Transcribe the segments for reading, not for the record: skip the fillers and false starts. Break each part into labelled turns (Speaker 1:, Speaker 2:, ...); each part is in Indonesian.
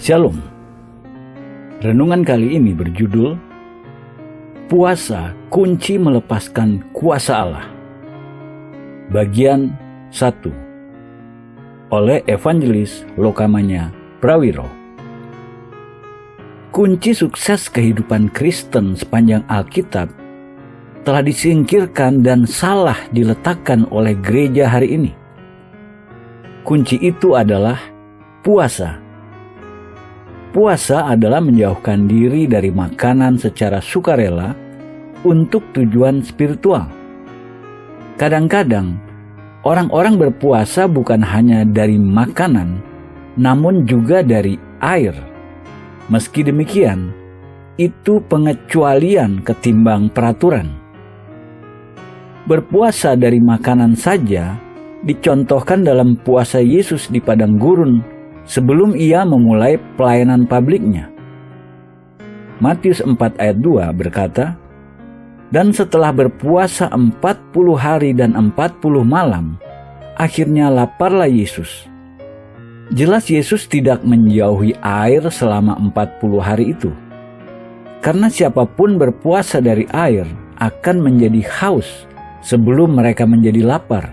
Speaker 1: Shalom. Renungan kali ini berjudul Puasa Kunci Melepaskan Kuasa Allah. Bagian 1 oleh Evangelis Lokamanya Prawiro. Kunci sukses kehidupan Kristen sepanjang Alkitab telah disingkirkan dan salah diletakkan oleh gereja hari ini. Kunci itu adalah puasa. Puasa adalah menjauhkan diri dari makanan secara sukarela untuk tujuan spiritual. Kadang-kadang, orang-orang berpuasa bukan hanya dari makanan, namun juga dari air. Meski demikian, itu pengecualian ketimbang peraturan. Berpuasa dari makanan saja dicontohkan dalam puasa Yesus di padang gurun sebelum ia memulai pelayanan publiknya. Matius 4 ayat 2 berkata, "Dan setelah berpuasa 40 hari dan 40 malam, akhirnya laparlah Yesus." Jelas Yesus tidak menjauhi air selama 40 hari itu. Karena siapapun berpuasa dari air akan menjadi haus sebelum mereka menjadi lapar.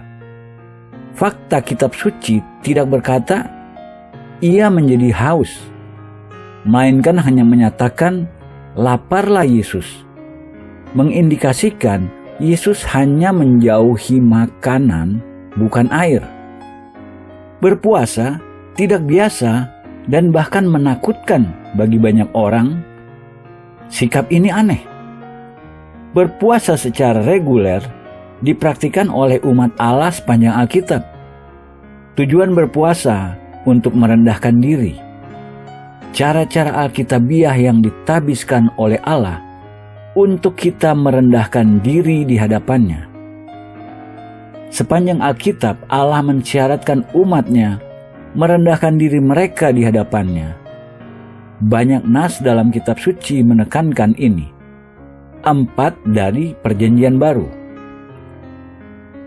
Speaker 1: Fakta kitab suci tidak berkata ia menjadi haus, melainkan hanya menyatakan laparlah Yesus, mengindikasikan Yesus hanya menjauhi makanan, bukan air. Berpuasa tidak biasa dan bahkan menakutkan bagi banyak orang. Sikap ini aneh. Berpuasa secara reguler dipraktikkan oleh umat Allah sepanjang Alkitab. Tujuan berpuasa untuk merendahkan diri. Cara-cara Alkitabiah yang ditabiskan oleh Allah untuk kita merendahkan diri di hadapannya. Sepanjang Alkitab, Allah mensyaratkan umatnya merendahkan diri mereka di hadapannya. Banyak nas dalam kitab suci menekankan ini. 4 dari Perjanjian Baru.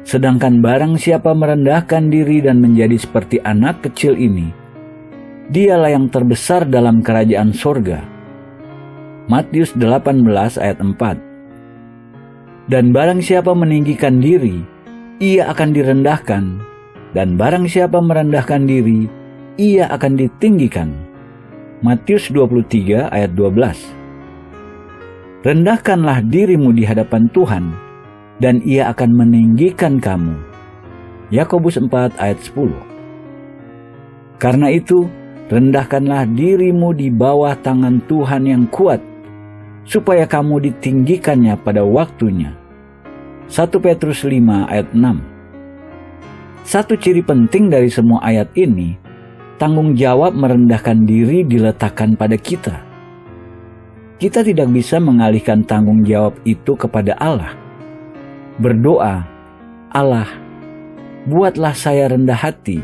Speaker 1: Sedangkan barang siapa merendahkan diri dan menjadi seperti anak kecil ini, dialah yang terbesar dalam kerajaan sorga. Matius 18 ayat 4. Dan barang siapa meninggikan diri, ia akan direndahkan. Dan barang siapa merendahkan diri, ia akan ditinggikan. Matius 23 ayat 12. Rendahkanlah dirimu di hadapan Tuhan, dan ia akan meninggikan kamu. Yakobus 4 ayat 10. Karena itu, rendahkanlah dirimu di bawah tangan Tuhan yang kuat, supaya kamu ditinggikannya pada waktunya. 1 Petrus 5 ayat 6. Satu ciri penting dari semua ayat ini, tanggung jawab merendahkan diri diletakkan pada kita. Kita tidak bisa mengalihkan tanggung jawab itu kepada Allah. Berdoa, "Allah, buatlah saya rendah hati."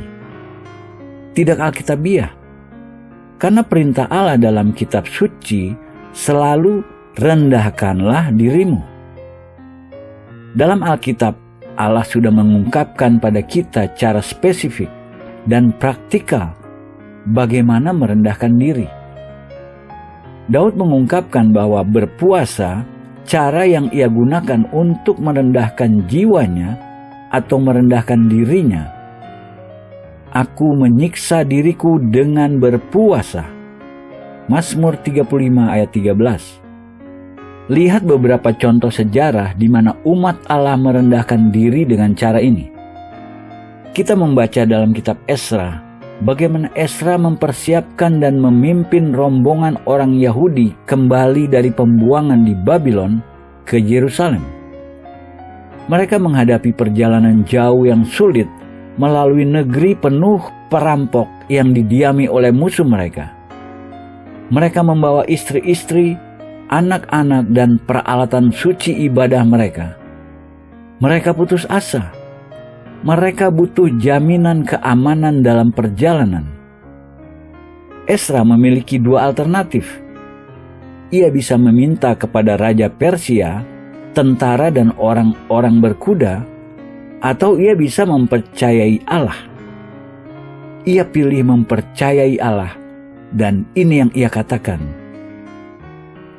Speaker 1: Tidak Alkitabiah. Karena perintah Allah dalam kitab suci selalu rendahkanlah dirimu. Dalam Alkitab, Allah sudah mengungkapkan pada kita cara spesifik dan praktikal bagaimana merendahkan diri. Daud mengungkapkan bahwa berpuasa cara yang ia gunakan untuk merendahkan jiwanya atau merendahkan dirinya. "Aku menyiksa diriku dengan berpuasa." Mazmur 35 ayat 13. Lihat beberapa contoh sejarah di mana umat Allah merendahkan diri dengan cara ini. Kita membaca dalam kitab Esra bagaimana Esra mempersiapkan dan memimpin rombongan orang Yahudi kembali dari pembuangan di Babylon ke Yerusalem. Mereka menghadapi perjalanan jauh yang sulit melalui negeri penuh perampok yang didiami oleh musuh mereka. Mereka membawa istri-istri, anak-anak, dan peralatan suci ibadah mereka. Mereka putus asa. Mereka butuh jaminan keamanan dalam perjalanan. Esra memiliki 2 alternatif. Ia bisa meminta kepada Raja Persia, tentara dan orang-orang berkuda, atau ia bisa mempercayai Allah. Ia pilih mempercayai Allah Dan ini yang ia katakan,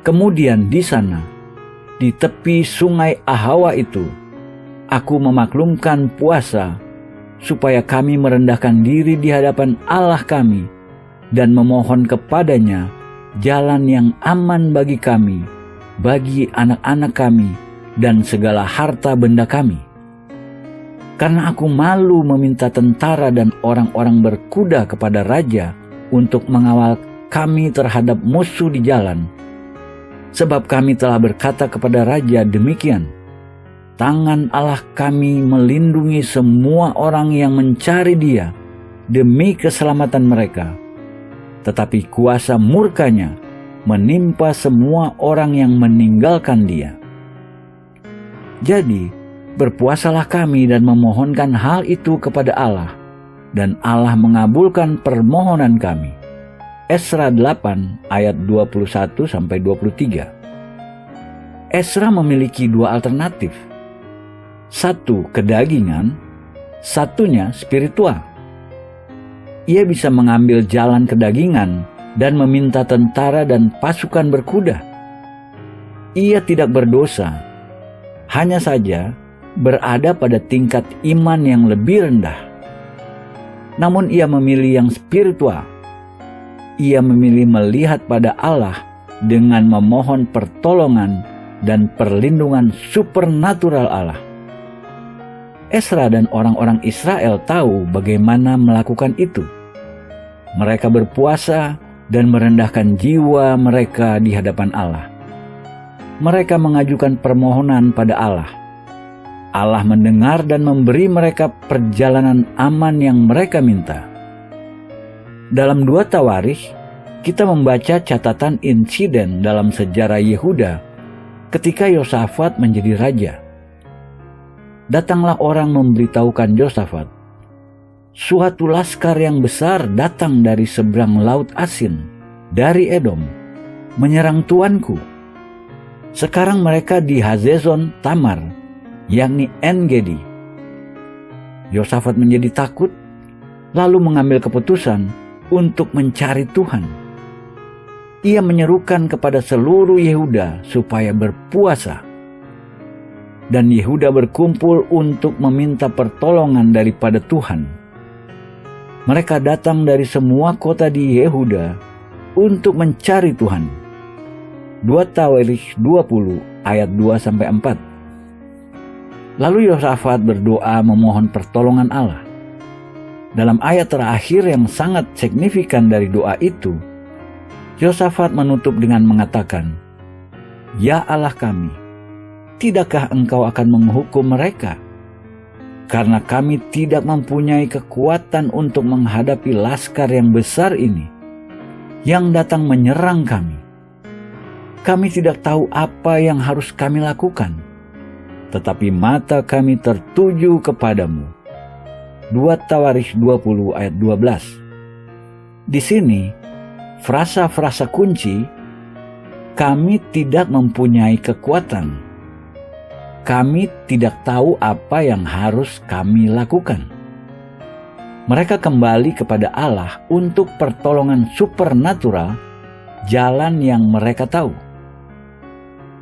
Speaker 1: "Kemudian di sana, di tepi sungai Ahawa itu, aku memaklumkan puasa, supaya kami merendahkan diri di hadapan Allah kami, dan memohon kepadanya jalan yang aman bagi kami, bagi anak-anak kami, dan segala harta benda kami. Karena aku malu meminta tentara dan orang-orang berkuda kepada raja untuk mengawal kami terhadap musuh di jalan. Sebab kami telah berkata kepada raja demikian, tangan Allah kami melindungi semua orang yang mencari Dia demi keselamatan mereka. Tetapi kuasa murkanya menimpa semua orang yang meninggalkan Dia. Jadi, berpuasalah kami dan memohonkan hal itu kepada Allah, dan Allah mengabulkan permohonan kami." Esra 8 ayat 21-23. Esra memiliki dua alternatif. Satu kedagingan, satunya spiritual. Ia bisa mengambil jalan kedagingan dan meminta tentara dan pasukan berkuda. Ia tidak berdosa, hanya saja berada pada tingkat iman yang lebih rendah. Namun ia memilih yang spiritual. Ia memilih melihat pada Allah dengan memohon pertolongan dan perlindungan supernatural Allah. Esra dan orang-orang Israel tahu bagaimana melakukan itu. Mereka berpuasa dan merendahkan jiwa mereka di hadapan Allah. Mereka mengajukan permohonan pada Allah. Allah mendengar dan memberi mereka perjalanan aman yang mereka minta. Dalam 2 Tawarikh, kita membaca catatan insiden dalam sejarah Yehuda ketika Yosafat menjadi raja. Datanglah orang memberitahukan Yosafat, suatu laskar yang besar datang dari seberang laut asin, dari Edom, menyerang tuanku. Sekarang mereka di Hazezon Tamar, yakni En-Gedi. Yosafat menjadi takut, lalu mengambil keputusan untuk mencari Tuhan. Ia menyerukan kepada seluruh Yehuda supaya berpuasa. Dan Yehuda berkumpul untuk meminta pertolongan daripada Tuhan. Mereka datang dari semua kota di Yehuda untuk mencari Tuhan. 2 Tawarikh 20 ayat 2-4. Lalu Yosafat berdoa memohon pertolongan Allah. Dalam ayat terakhir yang sangat signifikan dari doa itu, Yosafat menutup dengan mengatakan, "Ya Allah kami, tidakkah Engkau akan menghukum mereka? Karena kami tidak mempunyai kekuatan untuk menghadapi laskar yang besar ini, yang datang menyerang kami. Kami tidak tahu apa yang harus kami lakukan, tetapi mata kami tertuju kepadamu." 2 Tawarikh 20 ayat 12. Di sini, frasa-frasa kunci, kami tidak mempunyai kekuatan. Kami tidak tahu apa yang harus kami lakukan. Mereka kembali kepada Allah untuk pertolongan supernatural, jalan yang mereka tahu.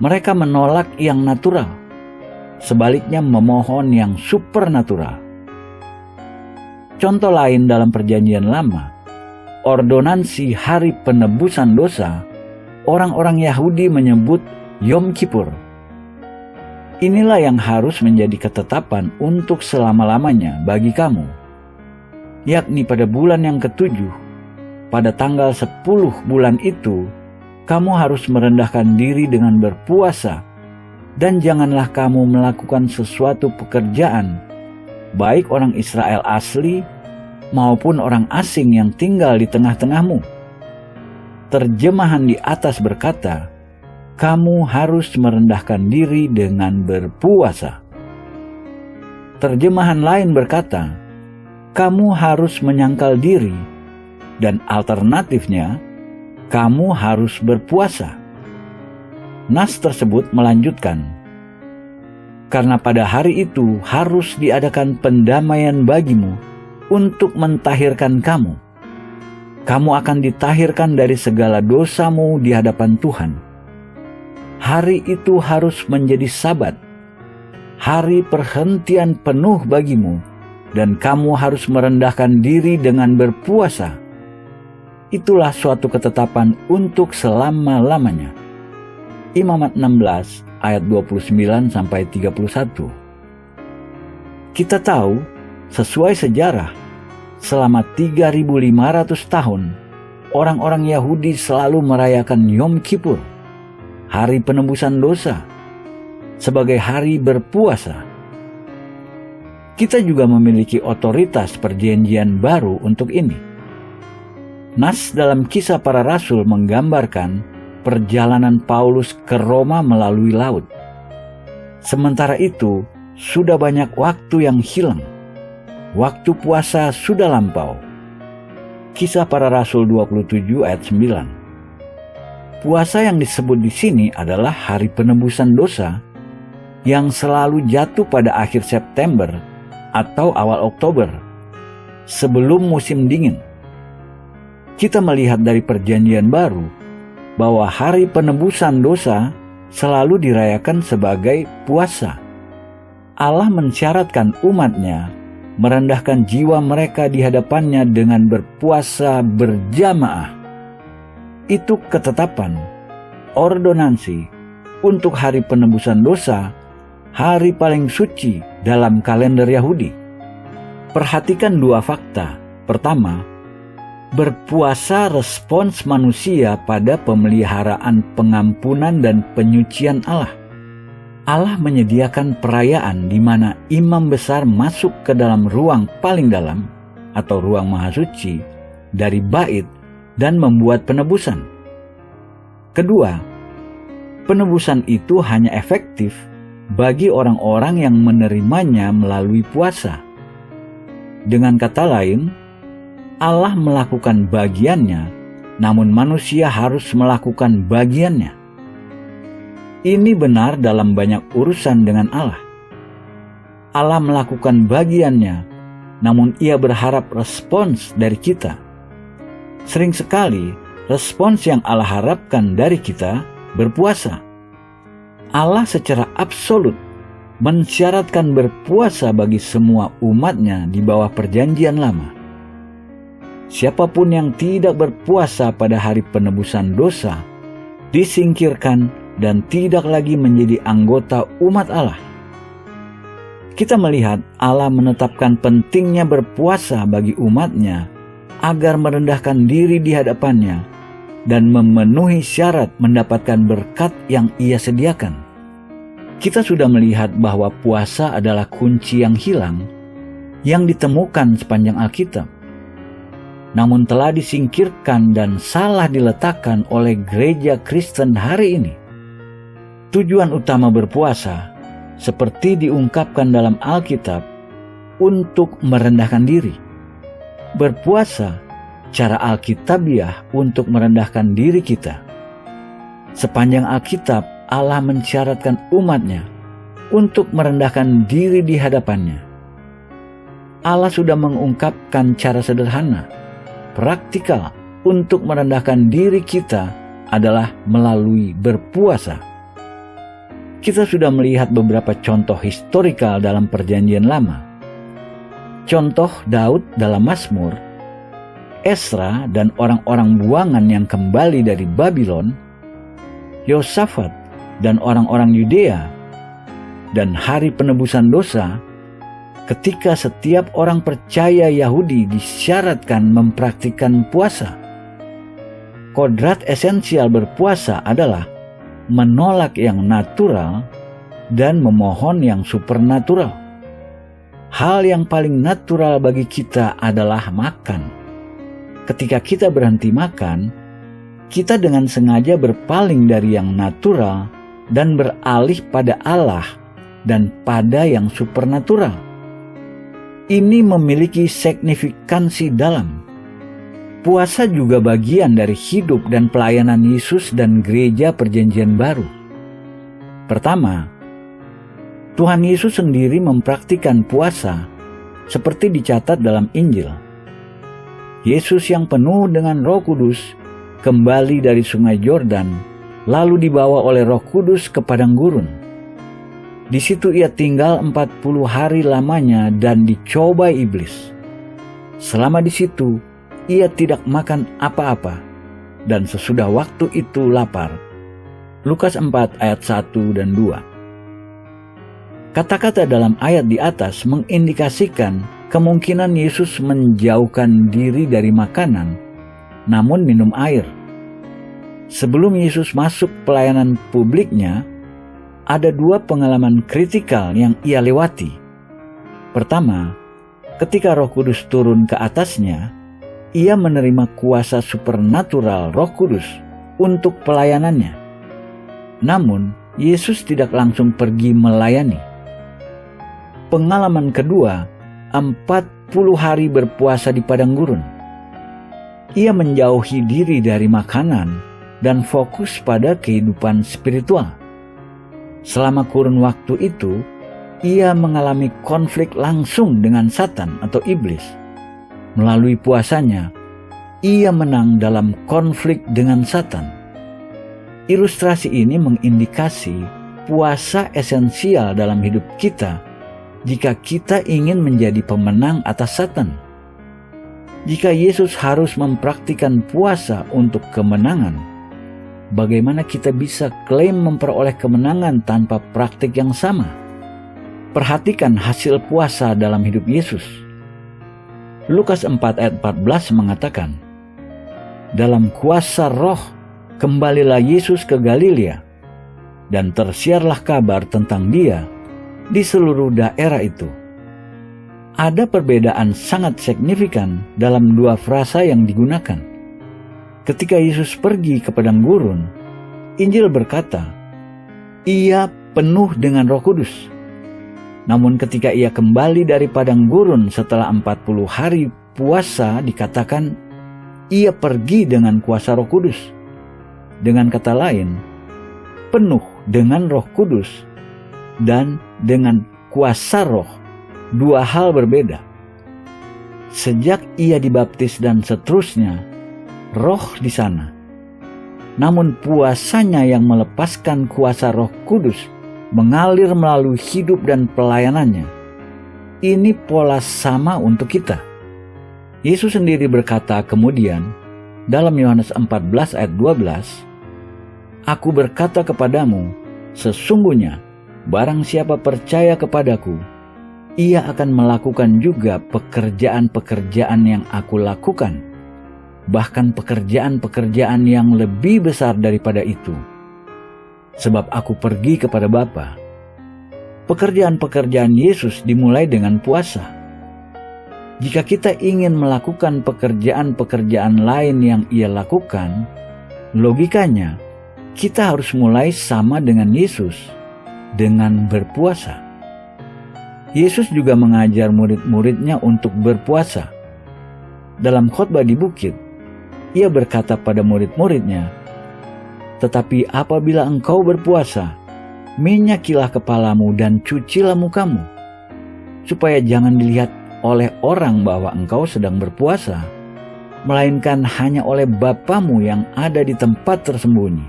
Speaker 1: Mereka menolak yang natural, sebaliknya memohon yang supernatural. Contoh lain dalam Perjanjian Lama, ordonansi hari penebusan dosa, orang-orang Yahudi menyebut Yom Kippur. Inilah yang harus menjadi ketetapan untuk selama-lamanya bagi kamu, yakni pada bulan yang ke-7, pada tanggal 10 bulan itu, kamu harus merendahkan diri dengan berpuasa, dan janganlah kamu melakukan sesuatu pekerjaan, baik orang Israel asli maupun orang asing yang tinggal di tengah-tengahmu. Terjemahan di atas berkata, kamu harus merendahkan diri dengan berpuasa. Terjemahan lain berkata, kamu harus menyangkal diri, dan alternatifnya, kamu harus berpuasa. Nas tersebut melanjutkan, karena pada hari itu harus diadakan pendamaian bagimu untuk mentahirkan kamu. kamu akan ditahirkan dari segala dosamu di hadapan Tuhan. Hari itu harus menjadi Sabat, hari perhentian penuh bagimu, dan kamu harus merendahkan diri dengan berpuasa. Itulah suatu ketetapan untuk selama-lamanya. Imamat 16 ayat 29-31. Kita tahu, sesuai sejarah, selama 3.500 tahun, orang-orang Yahudi selalu merayakan Yom Kippur, hari penebusan dosa, sebagai hari berpuasa. Kita juga memiliki otoritas perjanjian baru untuk ini. Nas dalam Kisah Para Rasul menggambarkan perjalanan Paulus ke Roma melalui laut. Sementara itu, sudah banyak waktu yang hilang. Waktu puasa sudah lampau. Kisah Para Rasul 27 ayat 9. Puasa yang disebut di sini adalah hari penebusan dosa yang selalu jatuh pada akhir September atau awal Oktober, sebelum musim dingin. Kita melihat dari perjanjian baru bahwa hari penebusan dosa selalu dirayakan sebagai puasa. Allah mensyaratkan umatnya merendahkan jiwa mereka di hadapannya dengan berpuasa berjamaah. Itu ketetapan, ordonansi untuk hari penebusan dosa, hari paling suci dalam kalender Yahudi. Perhatikan dua fakta. Pertama, berpuasa respons manusia pada pemeliharaan pengampunan dan penyucian Allah. Allah menyediakan perayaan di mana imam besar masuk ke dalam ruang paling dalam atau ruang maha suci dari bait dan membuat penebusan. Kedua, penebusan itu hanya efektif bagi orang-orang yang menerimanya melalui puasa. Dengan kata lain, Allah melakukan bagiannya, namun manusia harus melakukan bagiannya. Ini benar dalam banyak urusan dengan Allah. Allah melakukan bagiannya, namun Ia berharap respons dari kita. Sering sekali, respons yang Allah harapkan dari kita berpuasa. Allah secara absolut mensyaratkan berpuasa bagi semua umatnya di bawah perjanjian lama. Siapapun yang tidak berpuasa pada hari penebusan dosa, disingkirkan dan tidak lagi menjadi anggota umat Allah. Kita melihat Allah menetapkan pentingnya berpuasa bagi umatnya agar merendahkan diri di hadapannya dan memenuhi syarat mendapatkan berkat yang Ia sediakan. Kita sudah melihat bahwa puasa adalah kunci yang hilang yang ditemukan sepanjang Alkitab, namun telah disingkirkan dan salah diletakkan oleh gereja Kristen hari ini. Tujuan utama berpuasa, seperti diungkapkan dalam Alkitab, untuk merendahkan diri. Berpuasa, cara Alkitabiah untuk merendahkan diri kita. Sepanjang Alkitab, Allah mensyaratkan umatnya untuk merendahkan diri di hadapannya. Allah sudah mengungkapkan cara sederhana, praktikal untuk merendahkan diri kita adalah melalui berpuasa. Kita sudah melihat beberapa contoh historikal dalam perjanjian lama. Contoh Daud dalam Mazmur, Esra dan orang-orang buangan yang kembali dari Babylon, Yosafat dan orang-orang Yudea, dan hari penebusan dosa ketika setiap orang percaya Yahudi disyaratkan mempraktikkan puasa. Kodrat esensial berpuasa adalah menolak yang natural dan memohon yang supernatural. Hal yang paling natural bagi kita adalah makan. Ketika kita berhenti makan, kita dengan sengaja berpaling dari yang natural dan beralih pada Allah dan pada yang supernatural. Ini memiliki signifikansi dalam. Puasa juga bagian dari hidup dan pelayanan Yesus dan gereja perjanjian baru. Pertama, Tuhan Yesus sendiri mempraktikkan puasa seperti dicatat dalam Injil. Yesus yang penuh dengan Roh Kudus kembali dari sungai Yordan, lalu dibawa oleh Roh Kudus ke padang gurun. Di situ ia tinggal 40 hari lamanya dan dicobai iblis. Selama di situ, ia tidak makan apa-apa, dan sesudah waktu itu lapar. Lukas 4 ayat 1 dan 2. Kata-kata dalam ayat di atas mengindikasikan kemungkinan Yesus menjauhkan diri dari makanan, namun minum air. Sebelum Yesus masuk pelayanan publiknya, ada 2 pengalaman kritikal yang ia lewati. Pertama, ketika Roh Kudus turun ke atasnya, ia menerima kuasa supernatural Roh Kudus untuk pelayanannya. Namun, Yesus tidak langsung pergi melayani. Pengalaman kedua, 40 hari berpuasa di padang gurun. Ia menjauhi diri dari makanan dan fokus pada kehidupan spiritual. Selama kurun waktu itu, ia mengalami konflik langsung dengan Satan atau iblis. Melalui puasanya, ia menang dalam konflik dengan Satan. Ilustrasi ini mengindikasi puasa esensial dalam hidup kita jika kita ingin menjadi pemenang atas Satan. Jika Yesus harus mempraktikkan puasa untuk kemenangan, bagaimana kita bisa klaim memperoleh kemenangan tanpa praktik yang sama? Perhatikan hasil puasa dalam hidup Yesus. Lukas 4 ayat 14 mengatakan, dalam kuasa Roh kembalilah Yesus ke Galilea, dan tersiarlah kabar tentang Dia di seluruh daerah itu. Ada perbedaan sangat signifikan dalam 2 frasa yang digunakan. Ketika Yesus pergi ke padang gurun, Injil berkata, ia penuh dengan Roh Kudus. Namun ketika ia kembali dari padang gurun setelah 40 hari puasa, dikatakan ia pergi dengan kuasa Roh Kudus. Dengan kata lain, penuh dengan Roh Kudus dan dengan kuasa Roh, 2 hal berbeda. Sejak ia dibaptis dan seterusnya, Roh di sana. Namun puasanya yang melepaskan kuasa Roh Kudus mengalir melalui hidup dan pelayanannya. Ini pola sama untuk kita. Yesus sendiri berkata kemudian dalam Yohanes 14 ayat 12, aku berkata kepadamu, sesungguhnya barang siapa percaya kepadaku, ia akan melakukan juga pekerjaan-pekerjaan yang aku lakukan, bahkan pekerjaan-pekerjaan yang lebih besar daripada itu. Sebab aku pergi kepada Bapa. Pekerjaan-pekerjaan Yesus dimulai dengan puasa. Jika kita ingin melakukan pekerjaan-pekerjaan lain yang ia lakukan, logikanya kita harus mulai sama dengan Yesus, dengan berpuasa. Yesus juga mengajar murid-muridnya untuk berpuasa. Dalam khotbah di bukit, ia berkata pada murid-muridnya, tetapi apabila engkau berpuasa, minyakilah kepalamu dan cucilah mukamu, supaya jangan dilihat oleh orang bahwa engkau sedang berpuasa, melainkan hanya oleh Bapamu yang ada di tempat tersembunyi.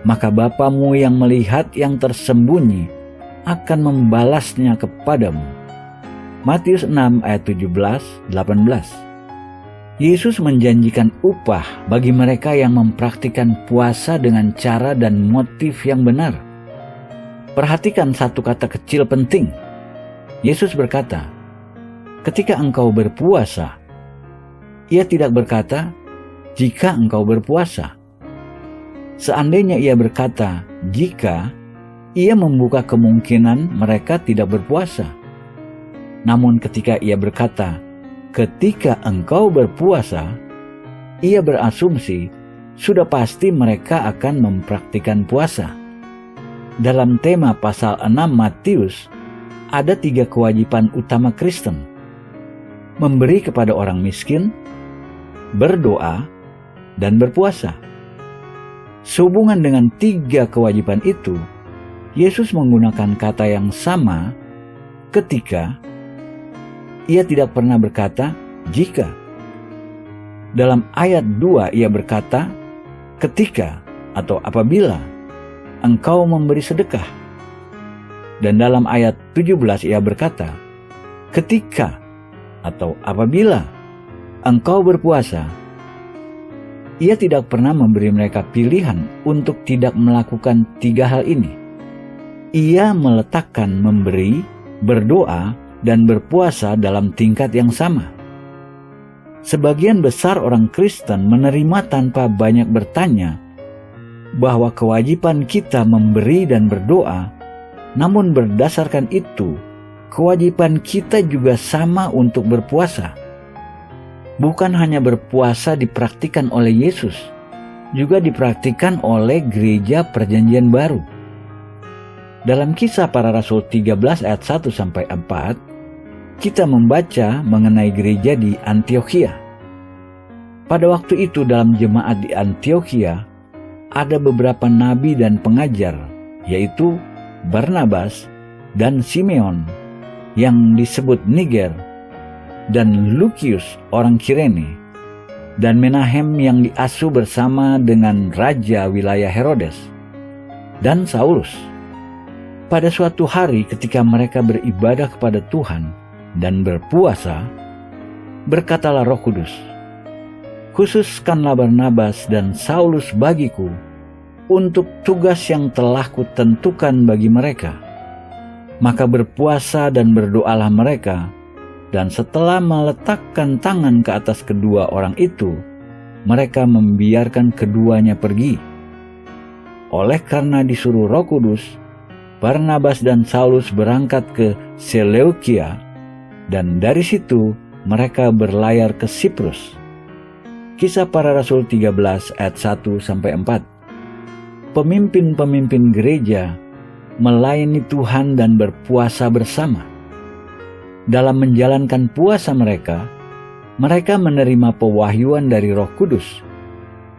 Speaker 1: Maka Bapamu yang melihat yang tersembunyi akan membalasnya kepadamu. Matius 6 ayat 17-18. Yesus menjanjikan upah bagi mereka yang mempraktikkan puasa dengan cara dan motif yang benar. Perhatikan satu kata kecil penting. Yesus berkata, ketika engkau berpuasa, ia tidak berkata, jika engkau berpuasa. Seandainya ia berkata, jika, ia membuka kemungkinan mereka tidak berpuasa. Namun ketika ia berkata, ketika engkau berpuasa, ia berasumsi sudah pasti mereka akan mempraktikkan puasa. Dalam tema pasal 6 Matius, ada 3 kewajiban utama Kristen. Memberi kepada orang miskin, berdoa, dan berpuasa. Sehubungan dengan 3 kewajiban itu, Yesus menggunakan kata yang sama ketika ia tidak pernah berkata jika. Dalam ayat 2 ia berkata, ketika atau apabila engkau memberi sedekah. Dan dalam ayat 17 ia berkata, ketika atau apabila engkau berpuasa. Ia tidak pernah memberi mereka pilihan untuk tidak melakukan 3 hal ini. Ia meletakkan memberi, berdoa, dan berpuasa dalam tingkat yang sama. Sebagian besar orang Kristen menerima tanpa banyak bertanya bahwa kewajiban kita memberi dan berdoa, namun berdasarkan itu, kewajiban kita juga sama untuk berpuasa. Bukan hanya berpuasa dipraktikkan oleh Yesus, juga dipraktikkan oleh gereja Perjanjian Baru. Dalam Kisah Para Rasul 13 ayat 1-4, kita membaca mengenai gereja di Antiokhia. Pada waktu itu dalam jemaat di Antiokhia, ada beberapa nabi dan pengajar, yaitu Barnabas dan Simeon, yang disebut Niger, dan Lukius orang Kirene, dan Menahem yang diasuh bersama dengan raja wilayah Herodes, dan Saulus. Pada suatu hari ketika mereka beribadah kepada Tuhan dan berpuasa, berkatalah Roh Kudus, khususkanlah Barnabas dan Saulus bagiku untuk tugas yang telah kutentukan bagi mereka. Maka berpuasa dan berdoalah mereka, dan setelah meletakkan tangan ke atas kedua orang itu, mereka membiarkan keduanya pergi. Oleh karena disuruh Roh Kudus, Barnabas dan Saulus berangkat ke Seleukia, dan dari situ mereka berlayar ke Siprus. Kisah Para Rasul 13 ayat 1-4. Pemimpin-pemimpin gereja melayani Tuhan dan berpuasa bersama. Dalam menjalankan puasa mereka menerima pewahyuan dari Roh Kudus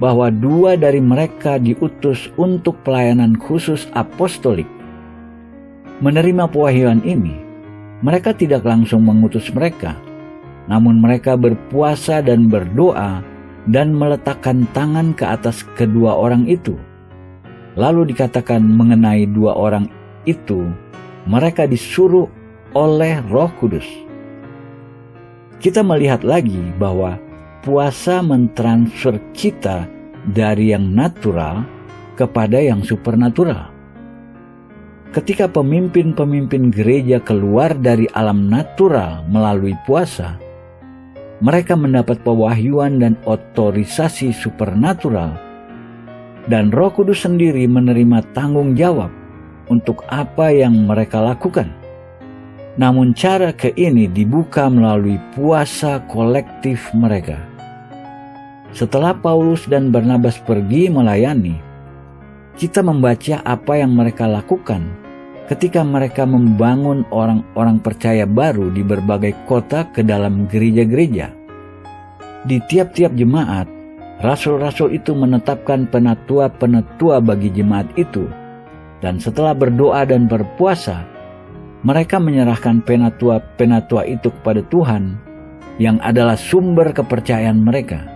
Speaker 1: bahwa 2 dari mereka diutus untuk pelayanan khusus apostolik. Menerima pewahyuan ini, mereka tidak langsung mengutus mereka, namun mereka berpuasa dan berdoa dan meletakkan tangan ke atas kedua orang itu. Lalu dikatakan mengenai 2 orang itu, mereka disuruh oleh Roh Kudus. Kita melihat lagi bahwa puasa mentransfer kita dari yang natural kepada yang supernatural. Ketika pemimpin-pemimpin gereja keluar dari alam natural melalui puasa, mereka mendapat pewahyuan dan otorisasi supernatural, dan Roh Kudus sendiri menerima tanggung jawab untuk apa yang mereka lakukan. Namun cara ke ini dibuka melalui puasa kolektif mereka. Setelah Paulus dan Barnabas pergi melayani, kita membaca apa yang mereka lakukan ketika mereka membangun orang-orang percaya baru di berbagai kota ke dalam gereja-gereja. Di tiap-tiap jemaat, rasul-rasul itu menetapkan penatua-penatua bagi jemaat itu, dan setelah berdoa dan berpuasa, mereka menyerahkan penatua-penatua itu kepada Tuhan yang adalah sumber kepercayaan mereka.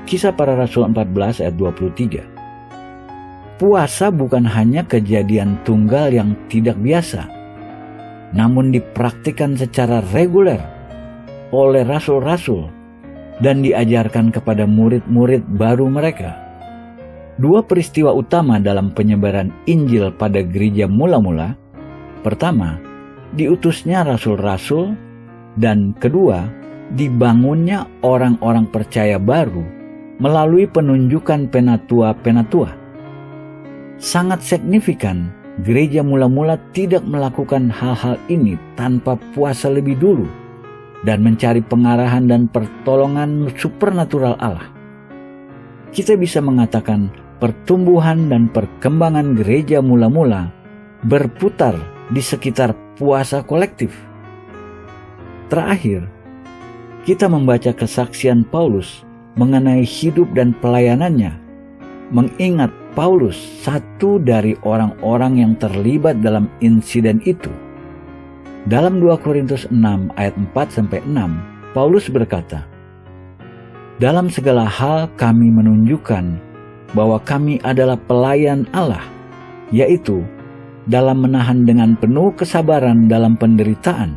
Speaker 1: Kisah Para Rasul 14 ayat 23. Puasa bukan hanya kejadian tunggal yang tidak biasa, namun dipraktikkan secara reguler oleh rasul-rasul dan diajarkan kepada murid-murid baru mereka. 2 peristiwa utama dalam penyebaran Injil pada gereja mula-mula: pertama, diutusnya rasul-rasul, dan kedua, dibangunnya orang-orang percaya baru melalui penunjukan penatua-penatua. Sangat signifikan, gereja mula-mula tidak melakukan hal-hal ini tanpa puasa lebih dulu dan mencari pengarahan dan pertolongan supernatural Allah. Kita bisa mengatakan pertumbuhan dan perkembangan gereja mula-mula berputar di sekitar puasa kolektif. Terakhir, kita membaca kesaksian Paulus mengenai hidup dan pelayanannya, mengingat Paulus satu dari orang-orang yang terlibat dalam insiden itu. Dalam 2 Korintus 6 ayat 4-6, Paulus berkata, Dalam segala hal kami menunjukkan bahwa kami adalah pelayan Allah, yaitu dalam menahan dengan penuh kesabaran dalam penderitaan,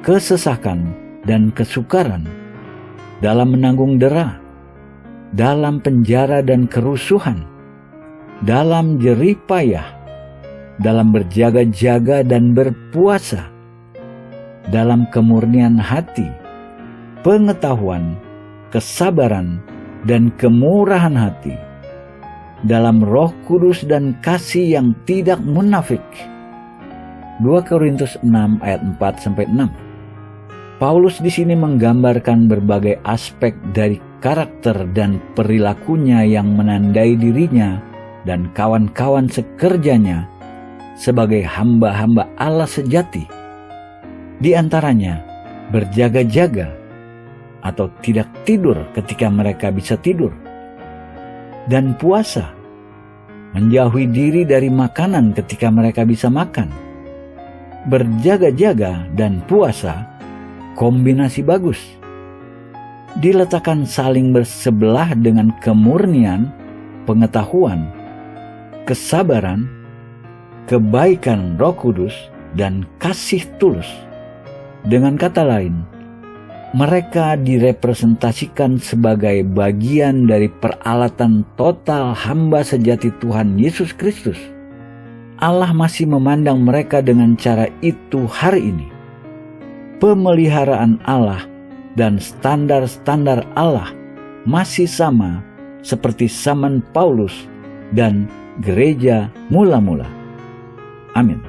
Speaker 1: kesesakan, dan kesukaran, dalam menanggung dera, dalam penjara dan kerusuhan, dalam jerih payah, dalam berjaga-jaga dan berpuasa, dalam kemurnian hati, pengetahuan, kesabaran, dan kemurahan hati, dalam Roh Kudus dan kasih yang tidak munafik. 2 Korintus 6 ayat 4-6. Paulus di sini menggambarkan berbagai aspek dari karakter dan perilakunya yang menandai dirinya dan kawan-kawan sekerjanya sebagai hamba-hamba Allah sejati. Di antaranya, berjaga-jaga atau tidak tidur ketika mereka bisa tidur, dan puasa, menjauhi diri dari makanan ketika mereka bisa makan. Berjaga-jaga dan puasa kombinasi bagus, diletakkan saling bersebelah dengan kemurnian, pengetahuan, kesabaran, kebaikan Roh Kudus, dan kasih tulus. Dengan kata lain, mereka direpresentasikan sebagai bagian dari peralatan total hamba sejati Tuhan Yesus Kristus. Allah masih memandang mereka dengan cara itu hari ini. Pemeliharaan Allah dan standar-standar Allah masih sama seperti zaman Paulus dan gereja mula-mula. Amin.